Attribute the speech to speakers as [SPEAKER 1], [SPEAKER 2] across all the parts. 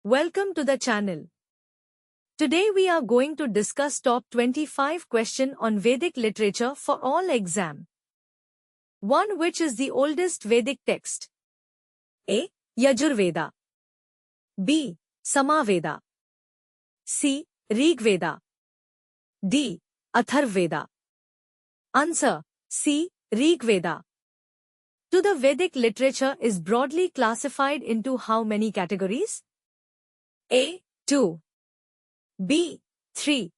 [SPEAKER 1] Welcome to the channel. Today we are going to discuss top 25 question on Vedic literature for all exam. 1. Which is the oldest Vedic text? A. Yajurveda. B. Samaveda. C. Rigveda. D. Atharvaveda. Answer: C. Rigveda. To the Vedic literature is broadly classified into how many categories? A. 2. B. 3.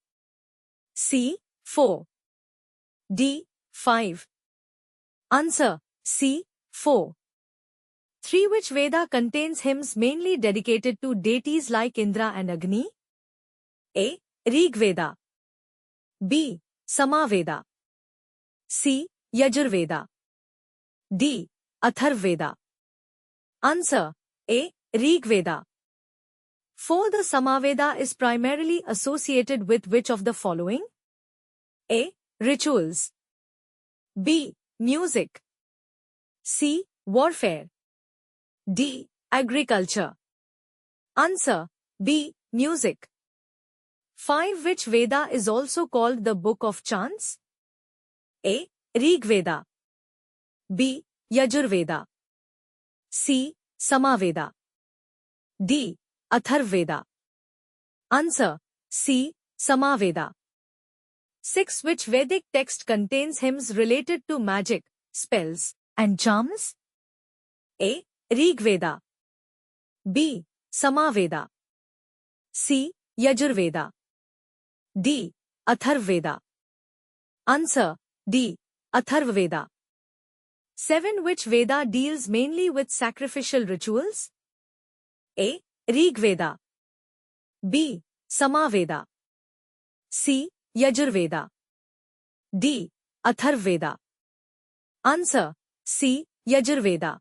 [SPEAKER 1] C. 4. D. 5. Answer: C. 4. 3. Which Veda contains hymns mainly dedicated to deities like Indra and Agni? A. Rigveda. B. Samaveda. C. Yajurveda. D. Atharvaveda. Answer: A. Rigveda. 4. The Samaveda is primarily associated with which of the following? A. Rituals. B. Music. C. Warfare. D. Agriculture. Answer: B. Music. 5. Which Veda is also called the Book of Chants? A. Rigveda. B. Yajurveda. C. Samaveda. D. Atharvaveda. Answer: C. Samaveda. 6. Which Vedic text contains hymns related to magic, spells, and charms? A. Rigveda. B. Samaveda. C. Yajurveda. D. Atharvaveda. Answer: D. Atharvaveda. 7. Which Veda deals mainly with sacrificial rituals? A. Rigveda. B. Samaveda. C. Yajurveda. D. Atharvaveda. Answer: C. Yajurveda.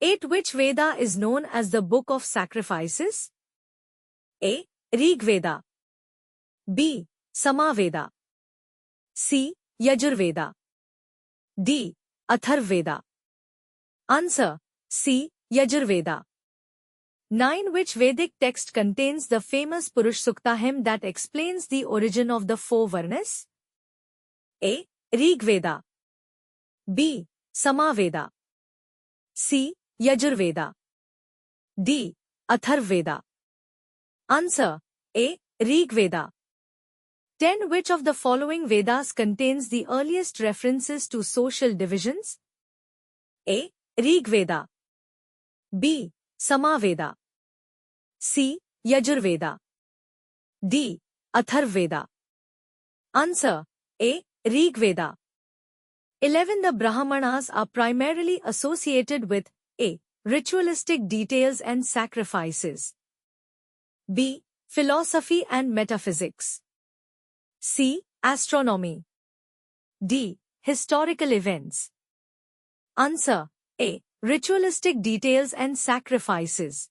[SPEAKER 1] 8. Which Veda is known as the Book of Sacrifices? A. Rigveda. B. Samaveda. C. Yajurveda. D. Atharvaveda. Answer: C. Yajurveda. 9. Which Vedic text contains the famous Purush Sukta hymn that explains the origin of the four Varnas? A. Rigveda. B. Samaveda. C. Yajurveda. D. Atharvaveda. Answer: A. Rigveda. 10. Which of the following Vedas contains the earliest references to social divisions? A. Rigveda. B. Samaveda. C. Yajurveda. D. Atharvaveda. Answer: A. Rigveda. 11. The Brahmanas are primarily associated with A. Ritualistic details and sacrifices. B. Philosophy and metaphysics. C. Astronomy. D. Historical events. Answer: A. Ritualistic details and sacrifices.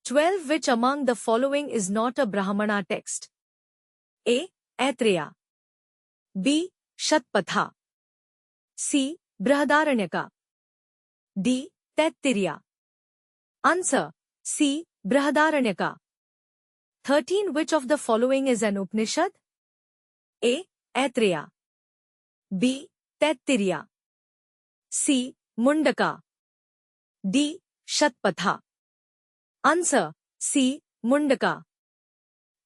[SPEAKER 1] 12. Which among the following is not a Brahmana text? A. Aitreya. B. Shatpatha. C. Brihadaranyaka. D. Taittiriya. Answer: C. Brihadaranyaka. 13. Which of the following is an Upanishad? A. Aitreya. B. Taittiriya. C. Mundaka. D. Shatpatha. Answer: C. Mundaka.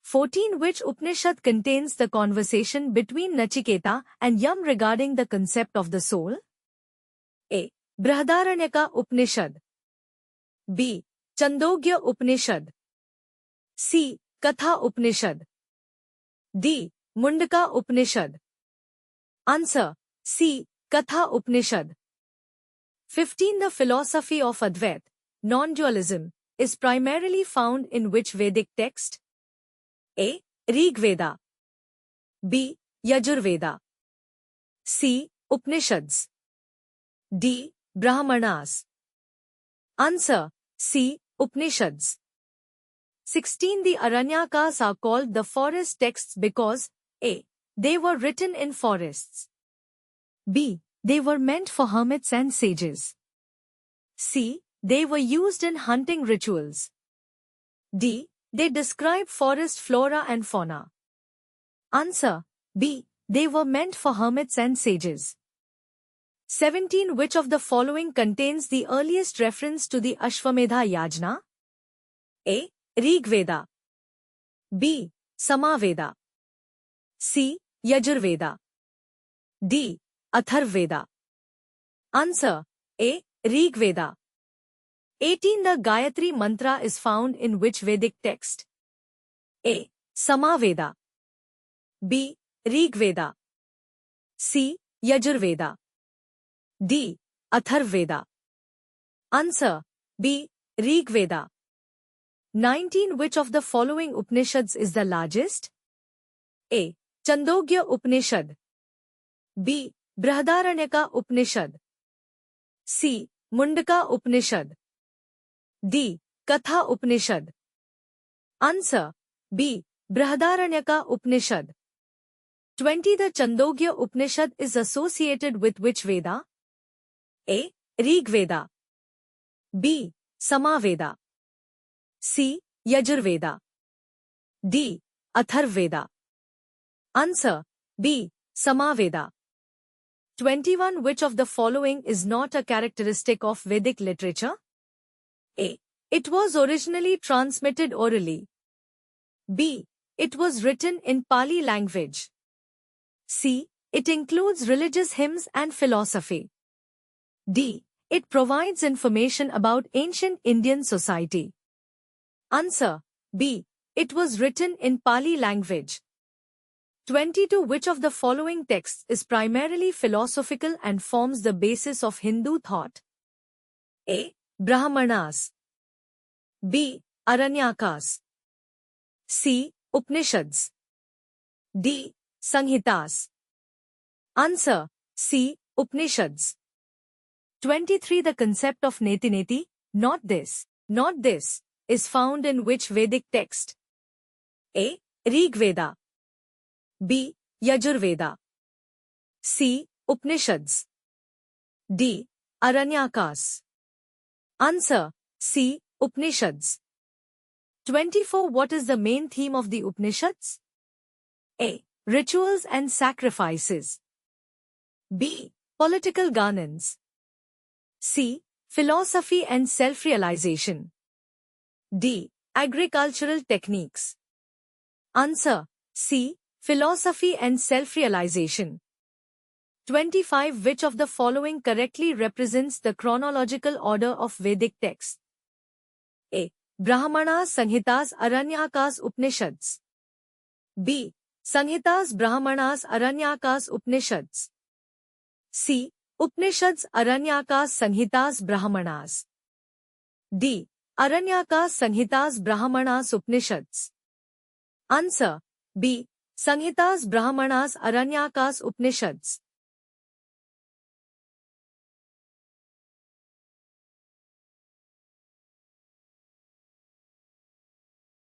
[SPEAKER 1] 14. Which Upanishad contains the conversation between Nachiketa and Yam regarding the concept of the soul? A. Brihadaranyaka Upanishad. B. Chandogya Upanishad. C. Katha Upanishad. D. Mundaka Upanishad. Answer: C. Katha Upanishad. 15. The philosophy of Advait, non-dualism, is primarily found in which Vedic text? A. Rigveda. B. Yajurveda. C. Upanishads. D. Brahmanas. Answer: C. Upanishads. 16. The Aranyakas are called the forest texts because A. They were written in forests. B. They were meant for hermits and sages. C. They were used in hunting rituals. D. They describe forest flora and fauna. Answer. B. They were meant for hermits and sages. 17. Which of the following contains the earliest reference to the Ashwamedha Yajna? A. Rig Veda. B. Samaveda. C. Yajurveda. D. Atharvaveda. Answer. A. Rig Veda. 18. The Gayatri Mantra is found in which Vedic text? A. Samaveda. B. Rig Veda. C. Yajurveda. D. Atharvaveda. Answer. B. Rig Veda. 19. Which of the following Upanishads is the largest? A. Chandogya Upanishad. B. Brihadaranyaka Upanishad. C. Mundaka Upanishad. D. Katha Upanishad. Answer. B. Brihadaranyaka Upanishad. 20. The Chandogya Upanishad is associated with which Veda? A. Rig Veda. B. Samaveda. C. Yajurveda. D. Atharvaveda. Answer. B. Samaveda. 21. Which of the following is not a characteristic of Vedic literature? A. It was originally transmitted orally. B. It was written in Pali language. C. It includes religious hymns and philosophy. D. It provides information about ancient Indian society. Answer. B. It was written in Pali language. 22. Which of the following texts is primarily philosophical and forms the basis of Hindu thought? A. Brahmanas. B. Aranyakas. C. Upanishads. D. Samhitas. Answer. C. Upanishads. 23. The concept of neti-neti, not this, is found in which Vedic text? A. Rig Veda. B. Yajurveda. C. Upanishads. D. Aranyakas. Answer. C. Upanishads. 24. What is the main theme of the Upanishads? A. Rituals and sacrifices. B. Political governance. C. Philosophy and self-realization. D. Agricultural techniques. Answer. C. Philosophy and self-realization. 25. Which of the following correctly represents the chronological order of Vedic texts? A. Brahmanas, Samhitas, Aranyakas, Upanishads. B. Samhitas, Brahmanas, Aranyakas, Upanishads. C. Upanishads, Aranyakas, Samhitas, Brahmanas. D. Aranyakas, Samhitas, Brahmanas, Upanishads. Answer. B. Samhitas, Brahmanas, Aranyakas, Upanishads.